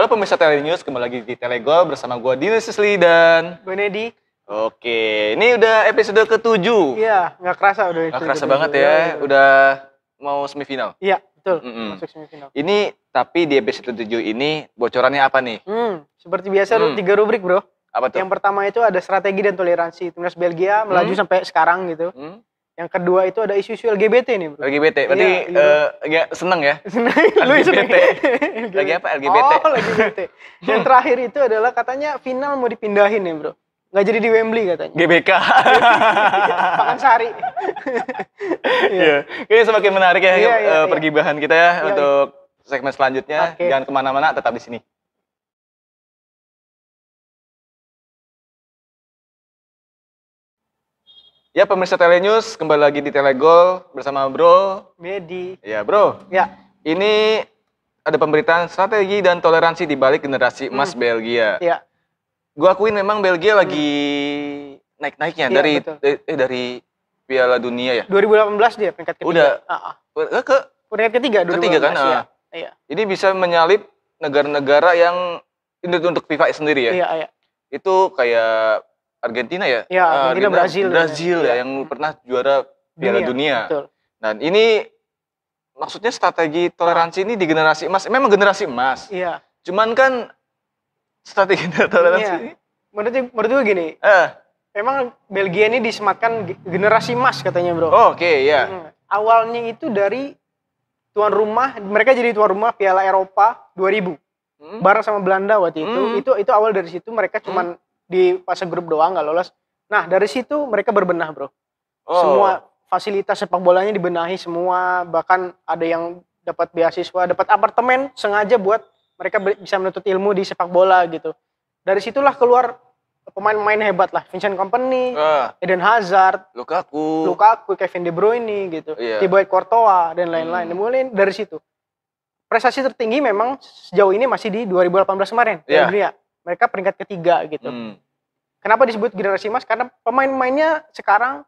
Halo pemirsa Telenews, kembali lagi di Telegol bersama gue Dino Sisli dan Gue Nedi. Oke, ini udah episode ke-7. Iya, nggak kerasa udah. Nggak kerasa banget ya, udah mau semifinal. Iya, betul. Masuk semifinal. Ini tapi di episode 7 ini bocorannya apa nih? Seperti biasa 3 rubrik, Bro. Apa tuh? Yang pertama itu ada strategi dan toleransi timnas Belgia melaju sampai sekarang gitu. Yang kedua itu ada isu-isu LGBT nih, Bro. LGBT, berarti seneng ya? Seneng, lu seneng. Lagi apa LGBT? Oh, LGBT. Yang terakhir itu adalah katanya final mau dipindahin ya, Bro. Nggak jadi di Wembley katanya. GBK. Pakansari. Iya. Kayaknya semakin menarik ya pergibahan kita ya untuk segmen selanjutnya. Jangan kemana-mana, tetap di sini. Ya pemirsa Telenews, kembali lagi di Telegol bersama Bro Medi. Ya Bro. Ya. Ini ada pemberitaan strategi dan toleransi di balik generasi emas Belgia. Iya. Gua akuin memang Belgia lagi naik-naiknya dari Piala Dunia ya. 2018 dia peringkat ketiga. Udah. Ke peringkat ketiga 2018. Ketiga kan? Iya. Ini bisa menyalip negara-negara yang ini untuk FIFA sendiri ya. Iya. Itu kayak Argentina ya? Iya, Argentina, Brazil ya, yang pernah juara Piala Dunia. Betul. Dan ini maksudnya strategi toleransi ini di generasi emas. Memang generasi emas. Iya. Cuman kan strategi toleransi ini. Menurut gue gini. Emang Belgia ini disematkan generasi emas katanya, Bro. Oke, ya. Awalnya itu dari tuan rumah, mereka jadi tuan rumah Piala Eropa 2000. Bareng sama Belanda waktu itu. Itu awal dari situ mereka cuman di fase grup doang nggak lolos. Nah dari situ mereka berbenah, Bro. Semua fasilitas sepak bolanya dibenahi semua, bahkan ada yang dapat beasiswa, dapat apartemen sengaja buat mereka bisa menuntut ilmu di sepak bola gitu. Dari situlah keluar pemain-pemain hebat lah, Vincent Kompany, Eden Hazard, Lukaku, Kevin De Bruyne gitu, Thibaut Courtois dan lain-lain. Mulai dari situ. Prestasi tertinggi memang sejauh ini masih di 2018 kemarin Piala Dunia. Mereka peringkat ketiga gitu. Kenapa disebut generasi emas? Karena pemain-pemainnya sekarang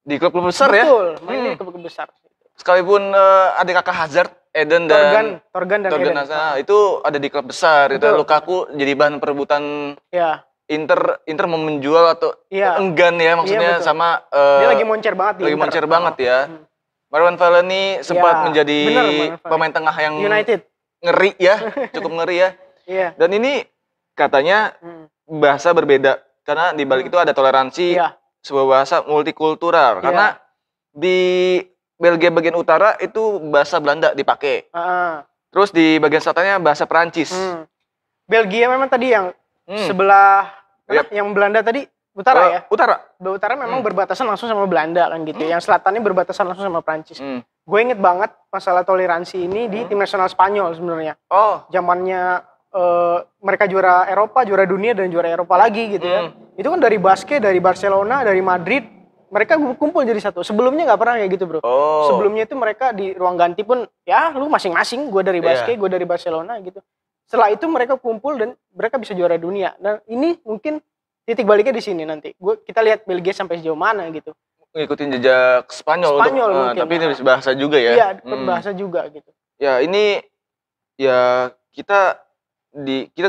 di klub-klub besar ya. Betul, main di klub besar. Sekalipun adik kakak Hazard, Eden dan Torgan Eden. Itu ada di klub besar. Itu Lukaku jadi bahan perebutan. Inter mau menjual atau enggan ya maksudnya sama. Dia lagi moncer banget. Lagi moncer banget ya. Marwan Fellaini sempat menjadi pemain tengah yang United. Ngeri ya, cukup ngeri ya. Dan ini katanya bahasa berbeda karena di balik itu ada toleransi, sebuah bahasa multikultural. Karena di Belgia bagian utara itu bahasa Belanda dipakai. Terus di bagian selatannya bahasa Perancis. Belgia memang tadi yang sebelah yang Belanda tadi utara ya. Utara memang berbatasan langsung sama Belanda kan gitu. Yang selatannya berbatasan langsung sama Perancis. Gue inget banget masalah toleransi ini di tim nasional Spanyol sebenarnya. Zamannya mereka juara Eropa, juara dunia dan juara Eropa lagi gitu ya. Itu kan dari basket, dari Barcelona, dari Madrid, mereka kumpul jadi satu. Sebelumnya nggak pernah kayak gitu, Bro. Sebelumnya itu mereka di ruang ganti pun ya lu masing-masing, gue dari basket, gue dari Barcelona gitu. Setelah itu mereka kumpul dan mereka bisa juara dunia. Dan ini mungkin titik baliknya di sini nanti. Kita lihat Belgia sampai sejauh mana gitu. Ngikutin jejak Spanyol mungkin. Tapi ini bahasa juga ya. Iya, bahasa juga gitu. Ya, ini ya kita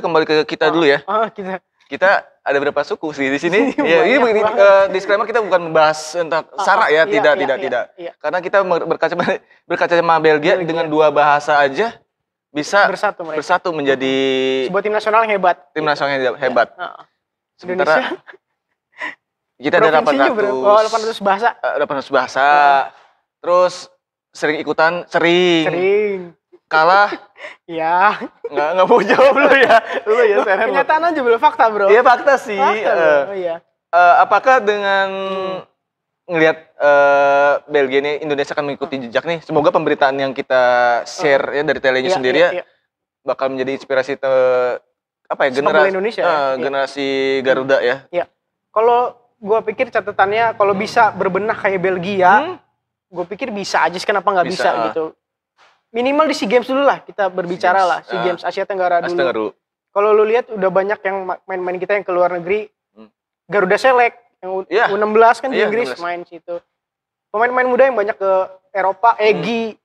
kembali ke kita dulu ya. Kita ada berapa suku sih di sini? Ya, ini disclaimer kita bukan membahas tentang sara ya, tidak. Karena kita berkaca sama Belgia dengan dua bahasa aja bisa bersatu menjadi sebuah tim nasional yang hebat. Tim nasional yang hebat. Sementara kita ada 800 bahasa. 800 bahasa. Terus sering ikutan, sering. Kalah. Ya. Nggak mau jawab lu ya. Kenyataan aja belum fakta, Bro. Iya fakta sih. Apakah dengan ngelihat Belgia ini Indonesia akan mengikuti jejak nih? Semoga pemberitaan yang kita share ya dari Telenews sendiri ya bakal menjadi inspirasi generasi Garuda ya. Iya. Kalau gue pikir catatannya kalau bisa berbenah kayak Belgia, gue pikir bisa aja. Kenapa nggak bisa gitu? Minimal di SEA Games dulu lah kita berbicara lah. SEA Games Asia Tenggara dulu. Kalau lu lihat udah banyak yang main-main kita yang ke luar negeri. Garuda Select yang U16 kan di Inggris main situ. Pemain-pemain muda yang banyak ke Eropa, Egy,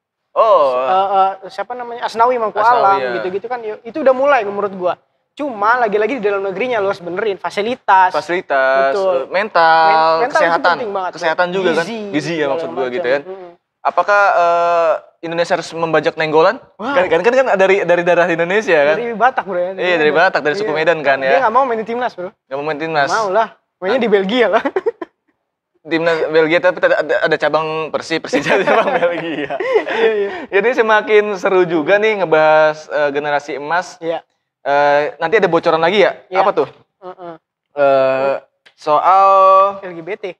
Siapa namanya? Asnawi Mangku Alam gitu-gitu kan. Itu udah mulai menurut gua. Cuma lagi-lagi di dalam negerinya lo harus benerin fasilitas, betul. mental kesehatan juga gizi ya maksud gua gitu kan. Apakah Indonesia harus membajak Nenggolan? Kan dari daerah Indonesia kan? Dari Batak bro ya. Iya dari Batak, dari suku Medan kan ya. Dia nggak mau main di timnas bro. Nggak mau main timnas. Mau lah, mainnya di Belgia lah. Timnas Belgia tapi ada cabang Persija cabang Belgia. Jadi semakin seru juga nih ngebahas generasi emas. Iya. Nanti ada bocoran lagi ya? Apa tuh? Soal LGBT.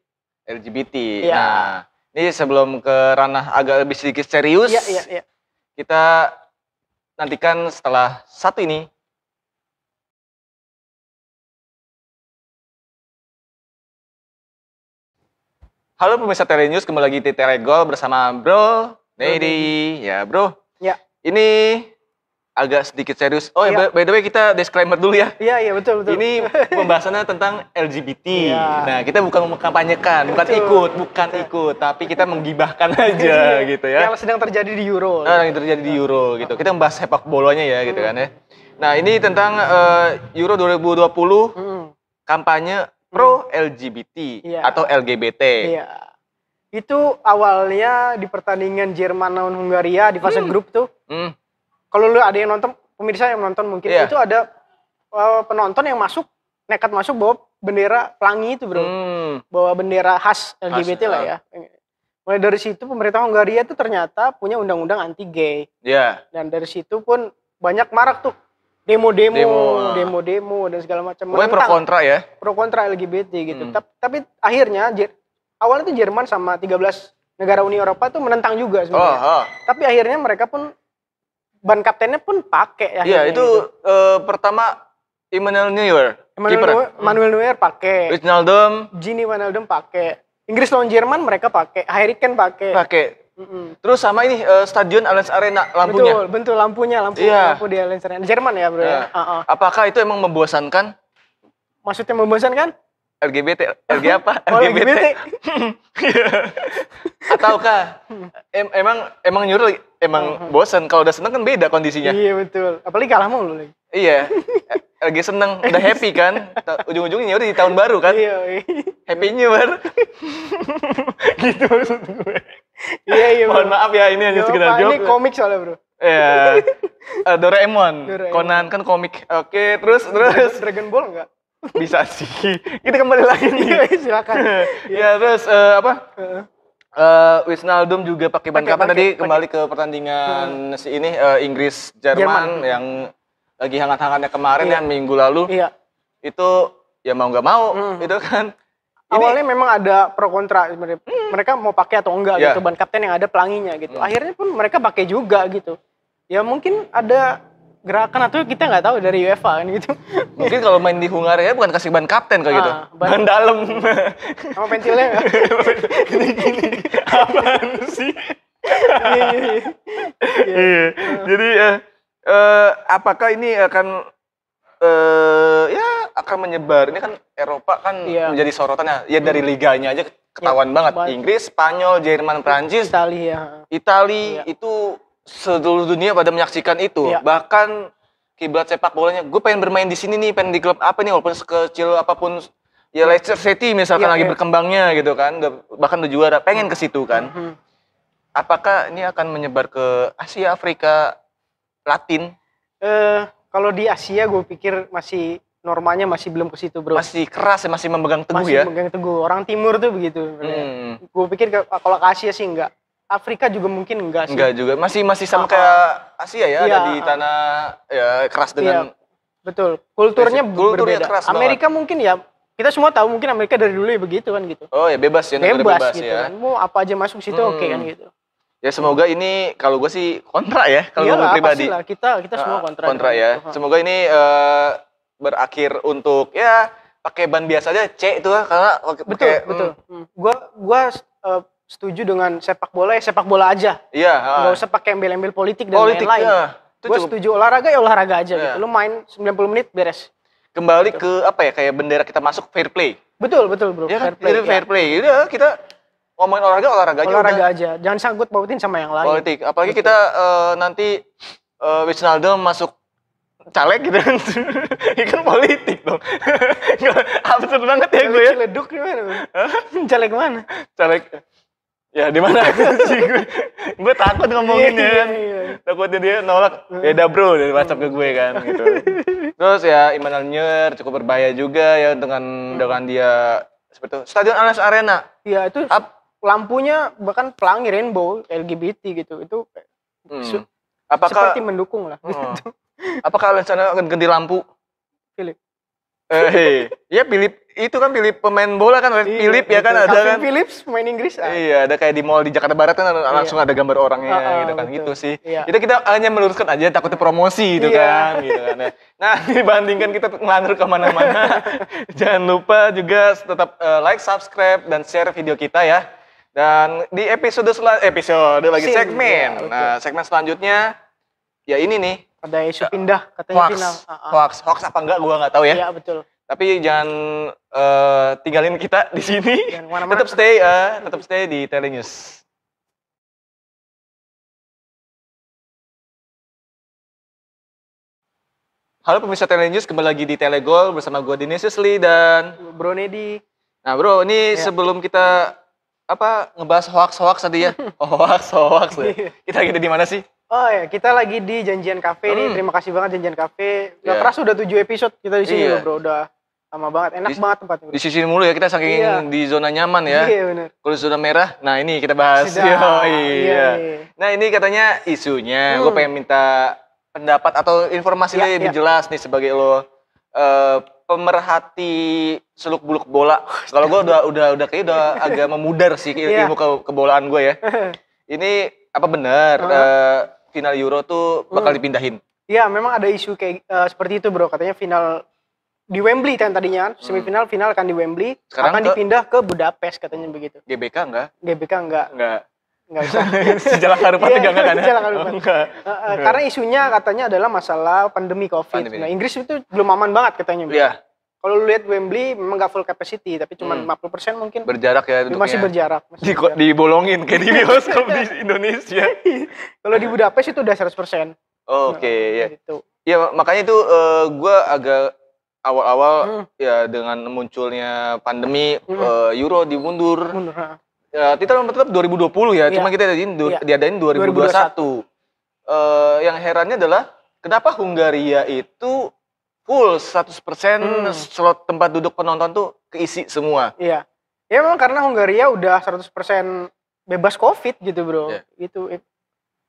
Ya. Nah, ini sebelum ke ranah agak lebih sedikit serius, kita nantikan setelah satu ini. Halo pemirsa Telenews, kembali lagi di Telegol bersama Bro Dedi. Ya bro, ini agak sedikit serius. By the way kita disclaimer dulu ya. Iya betul. Ini pembahasannya tentang LGBT. Nah kita bukan mengkampanyekan, bukan ikut, tapi kita menggibahkan aja gitu ya. Yang sedang terjadi di Euro. Yang terjadi di Euro gitu. Kita membahas sepak bolanya ya gitu kan ya. Nah ini tentang Euro 2020 kampanye pro LGBT atau LGBT. Iya. Itu awalnya di pertandingan Jerman lawan Hungaria di fase grup tuh. Kalau lu ada yang nonton, pemirsa yang nonton mungkin itu ada penonton yang nekat masuk bawa bendera pelangi itu bro, bawa bendera khas LGBT lah ya. Mulai dari situ pemerintah Hungaria tuh ternyata punya undang-undang anti gay. Dan dari situ pun banyak marak tuh demo dan segala macam. Pokoknya pro kontra ya. Pro kontra LGBT gitu. Tapi akhirnya awalnya tuh Jerman sama 13 negara Uni Eropa tuh menentang juga sebenarnya. Tapi akhirnya mereka pun ban kaptennya pun pakai ya. Iya, itu gitu. Pertama Emmanuel Neuer pakai. Gini Wijnaldum pakai. Inggris lawan Jerman mereka pakai. Harry Kane pakai. Terus sama ini Stadion Allianz Arena lampunya. Betul lampu di Allianz Arena. Jerman ya, Bro ya. Apakah itu emang membosankan? Maksudnya membosankan? LGBT apa? LGBT. Ataukah emang nyuruh bosan, kalau udah seneng kan beda kondisinya. Iya betul. Apalagi kalah mulu lagi. Iya. Lagi seneng, udah happy kan. Ujung-ujungnya udah di tahun baru kan. Iya. Happy New Year. Gitu maksud gue. Iya. Mohon maaf ya, ini hanya sekedar joke. Ini komik soalnya bro. Iya. Doraemon. Conan kan komik. Oke, terus. Dragon Ball enggak? Bisa sih. Kita kembali lagi nih. Silakan. Ya terus Wijnaldum juga pakai ban kapten tadi. Kembali ke pertandingan Inggris Jerman yang lagi hangat-hangatnya kemarin ya minggu lalu. Iya. Itu ya mau nggak mau itu kan. Awalnya memang ada pro kontra sebenarnya. Mereka mau pakai atau enggak gitu ban kapten yang ada pelanginya gitu. Akhirnya pun mereka pakai juga gitu. Ya mungkin ada gerakan atau kita nggak tahu dari UEFA kan gitu. Mungkin kalau main di Hungaria bukan kasih ban kapten kayak gitu. Ban dalam. Sama pentilnya enggak? Gini. Apaan sih? Iya. Jadi apakah ini akan akan menyebar? Ini kan Eropa kan menjadi sorotannya. Ya dari liganya aja ketahuan banget. Inggris, Spanyol, Jerman, Prancis, Italia itu seluruh dunia pada menyaksikan itu. Bahkan kiblat sepak bolanya, gue pengen bermain di sini nih, pengen di klub apa nih, walaupun sekecil apapun ya Leicester City misalkan lagi berkembangnya gitu kan, bahkan udah juara, pengen ke situ kan. Apakah ini akan menyebar ke Asia, Afrika, Latin? Kalau di Asia gue pikir masih normanya masih belum ke situ bro. Masih keras ya, masih memegang teguh ya. Masih memegang teguh. Orang Timur tuh begitu. Gue pikir kalau ke Asia sih enggak. Afrika juga mungkin enggak sih. Enggak juga. Masih sama kayak Asia ya, ada di tanah ya keras dengan. Betul. Kulturnya berbeda. Keras Amerika banget. Mungkin ya kita semua tahu mungkin Amerika dari dulu ya begitu kan gitu. Oh ya bebas ya. Bebas gitu ya. Kan. Mau apa aja masuk situ oke kan gitu. Ya semoga ini, kalau gue sih kontra ya, kalau gue pribadi. Iyalah, kita semua kontra. Kontra ya. Semoga ini berakhir untuk ya pakai ban biasa aja C itu lah, karena betul. Gua setuju dengan sepak bola aja. Iya. Nggak usah pakai embel-embel politik dan lain-lain. Gue setuju olahraga aja gitu. Lu main 90 menit beres. Kembali ke apa ya, kayak bendera kita masuk fair play. Betul bro. Ya kan? Fair play. Udah kita ngomongin olahraga aja. Jangan sangkut pautin sama yang lain. Politik. Apalagi kita nanti Wijnaldum masuk caleg gitu kan. Ini kan politik dong. Absurd banget ya gue ya. Ciledug gimana? Caleg mana? Caleg ya di mana sih gue? Gue takut ngomonginnya kan. Takutnya dia nolak. Beda bro dari WhatsApp ke gue kan gitu. Terus ya Immanuel Neuer cukup berbahaya juga ya dengan dia seperti itu. Stadion Allianz Arena. Iya itu lampunya bahkan pelangi rainbow LGBT gitu. Itu apakah seperti mendukung lah gitu. Apakah Allianz Arena akan ganti lampu? Philip. Iya Philip itu kan Philip pemain bola kan Philip ya kan ada Calvin kan. Phillips pemain Inggris. Iya, ada kayak di mall di Jakarta Barat kan langsung ada gambar orangnya gitu kan betul. Gitu sih. Iya. Itu kita hanya meluruskan aja takutnya promosi gitu kan gitu kan. Nah, dibandingkan kita ngelantur kemana mana jangan lupa juga tetap like, subscribe dan share video kita ya. Dan di segmen. Nah, segmen selanjutnya ya ini nih. Ada isu pindah katanya final. Hoax apa enggak gua nggak tahu ya. Iya, betul. Tapi jangan tinggalin kita di sini. Tetap stay di Telenews. Halo pemirsa Telenews, kembali lagi di Telegol bersama gue Dinesius Lee dan Bro Nedi. Nah bro, ini sebelum kita ngebahas hoax tadi ya. Hoax. Kita lagi di mana sih? Oh ya, kita lagi di Janjian Cafe nih. Terima kasih banget Janjian Cafe. Gak keras udah 7 episode kita di sini loh bro. Udah lama banget, enak banget tempatnya. Di sini mulu ya, kita saking di zona nyaman ya. Iya benar. Kalau zona merah, nah ini kita bahas. Iya. Nah ini katanya isunya, gue pengen minta pendapat atau informasi lebih jelas nih sebagai lo pemerhati seluk-beluk bola. Kalau gue udah agak memudar sih ilmu kebolaan gue ya. Ini apa benar final Euro tuh bakal dipindahin? Iya, memang ada isu kayak seperti itu bro. Katanya final di Wembley kan tadinya, semifinal final akan di Wembley. Sekarang akan dipindah ke Budapest katanya begitu. GBK enggak? GBK enggak. Enggak usah. Sejalan Harupat juga enggak kan? Sejalan Harupat. Karena isunya katanya adalah masalah pandemi COVID. Nah, Inggris itu belum aman banget katanya. Iya. Kalau lu lihat Wembley memang nggak full capacity, tapi cuma 50% mungkin. Berjarak ya duduknya. Masih berjarak. Dibolongin kayak di bioskop di Indonesia. Kalau di Budapest itu udah 100%. Oke, ya. Gitu. Ya makanya itu gue agak awal-awal ya dengan munculnya pandemi Euro dimundur. Ya, kita tetap 2020 ya, cuma kita diadain 2021. Yang herannya adalah kenapa Hungaria itu full 100% slot tempat duduk penonton tuh keisi semua. Iya. Ya memang karena Hungaria udah 100% bebas COVID gitu bro. Yeah. Itu.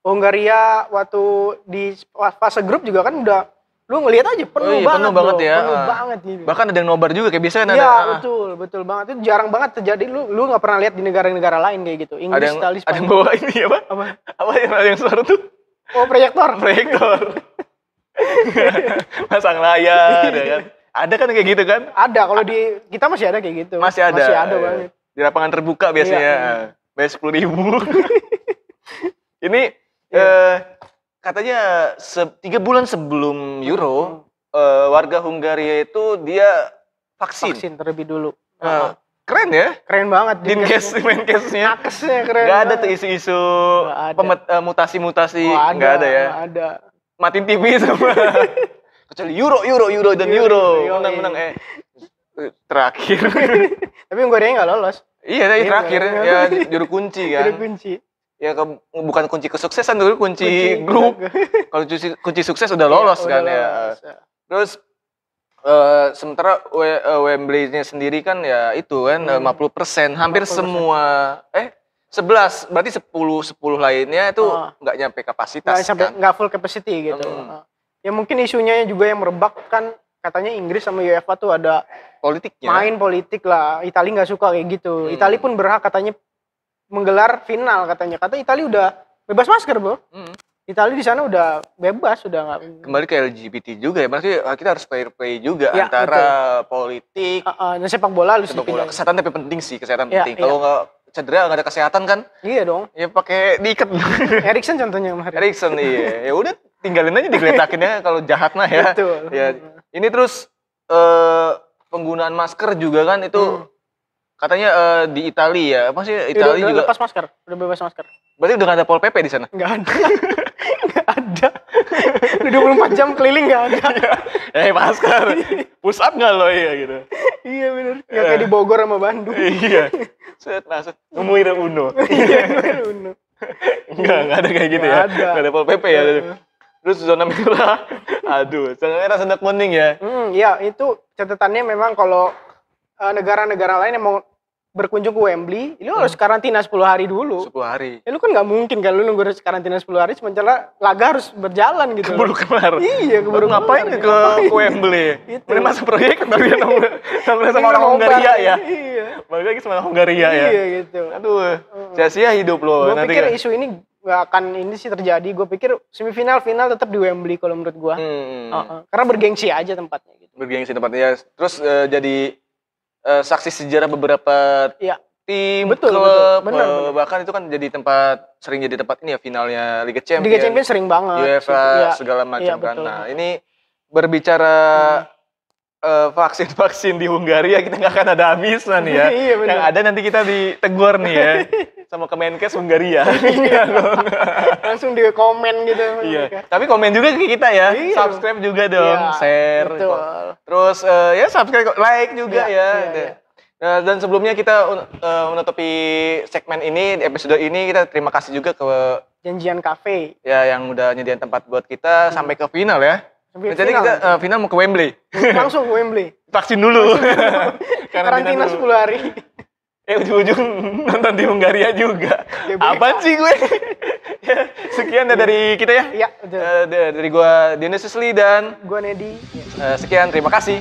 Hungaria waktu di fase grup juga kan udah, lu ngelihat aja penuh banget banget ya. Penuh banget gitu. Bahkan ada yang nobar juga kayak biasanya ada. Iya betul banget. Itu jarang banget terjadi. Lu nggak pernah lihat di negara-negara lain kayak gitu. Inggris, Italia, Spanyol. Ada yang bawa ini apa yang ada yang suara tuh? Oh proyektor. Pasang layar ya kan. Ada kan kayak gitu kan? Ada, kalau di kita masih ada kayak gitu. Masih ada banget. Di lapangan terbuka biasanya. Bayar 10.000. Ini katanya 3 bulan sebelum Euro warga Hungaria itu dia vaksin terlebih dulu. Keren ya? Keren banget. Menkesnya. Nakesnya keren. Gak ada tuh isu-isu mutasi-mutasi. Gak ada ya? Ada. Matiin TV sama. Kecuali Euro dan Euro. Menang. Terakhir. Tapi Hungaria nggak lolos. Iya, tadi terakhir ya juru kunci kan. Juru kunci. Ya bukan kunci kesuksesan dulu, kunci grup. Kalau kunci sukses udah lolos kan ya. Terus sementara Wembley-nya sendiri kan ya itu kan 50%, hampir 50%. Semua 11, berarti 10 lainnya itu nggak nyampe kapasitas kan? Nggak full capacity gitu. Ya mungkin isunya juga yang merebak kan katanya Inggris sama UEFA tuh ada politiknya. Main politik lah. Italia nggak suka kayak gitu. Italia pun berhak katanya menggelar final katanya. Kata Italia udah bebas masker bro. Italia di sana udah bebas, udah nggak. Kembali ke LGBT juga ya. Berarti kita harus fair play juga antara politik. Dan sepak bola harus dipindahin. Kesehatan tapi penting sih, kesehatan penting. Kalau nggak cedera nggak ada kesehatan kan? Iya dong. Ya pakai diikat. Erikson contohnya kemarin. Erikson iya. Ya udah tinggalin aja digeletakin ya kalau jahat mah ya. Betul. Ya. Ini terus penggunaan masker juga kan itu Katanya di Italia ya, apa sih Italia juga lepas masker, udah bebas masker. Berarti udah gak ada Pol PP di sana? Nggak ada. Nggak ada. Udah 24 jam keliling nggak ada. Masker. Push up nggak lo ya gitu? Iya bener. Nggak kayak di Bogor sama Bandung. Iya. Set masuk. Ngumuin Uno. Iya ngumuin Uno. Nggak ada kayak gitu ya? Nggak ada Pol PP ya? Terus zona merah. Aduh, zona merah sendak kuning ya? Iya itu catatannya memang kalau negara-negara lain yang mau berkunjung ke Wembley, lu harus karantina 10 hari dulu. 10 hari. Ya lu kan nggak mungkin kan lu nunggu karantina 10 hari sementara laga harus berjalan gitu. Keburu kelar. Iya, keburu ngapain ke Wembley? Mending masuk proyek tapi nongol sama orang Hungaria ya. Iya. Balik lagi sama Hungaria ya. Iya gitu. Aduh, sia-sia hidup lo. Gue pikir isu ini nggak akan ini sih terjadi. Gue pikir semifinal final tetap di Wembley kalau menurut gue. Karena bergengsi aja tempatnya gitu. Bergengsi tempatnya. Terus jadi saksi sejarah beberapa tim, klub, bener. Bahkan itu kan jadi sering jadi tempat ini ya finalnya Liga Champions. Liga Champions sering banget. UEFA segala macam kan. Nah ini berbicara vaksin-vaksin di Hungaria kita nggak akan ada habisnya nih ya. Iya, yang ada nanti kita ditegur nih ya sama Kemenkes Hungaria. Langsung di komen gitu. Iya. Tapi komen juga ke kita ya. Iya. Subscribe juga dong, share. Betul. Terus ya subscribe, like juga ya. Nah, dan sebelumnya kita menutupi segmen ini, episode ini kita terima kasih juga ke Janjian Cafe. Ya yang udah nyediain tempat buat kita sampai ke final ya. Jadi kita final mau ke Wembley. Langsung ke Wembley. Vaksin dulu. Karantina 10 hari. Ujung-ujung nonton di Hungaria juga. Apaan sih gue? Sekian dari kita ya. Iya, dari gue Dionysus Lee dan gue Nedi. Sekian, terima kasih.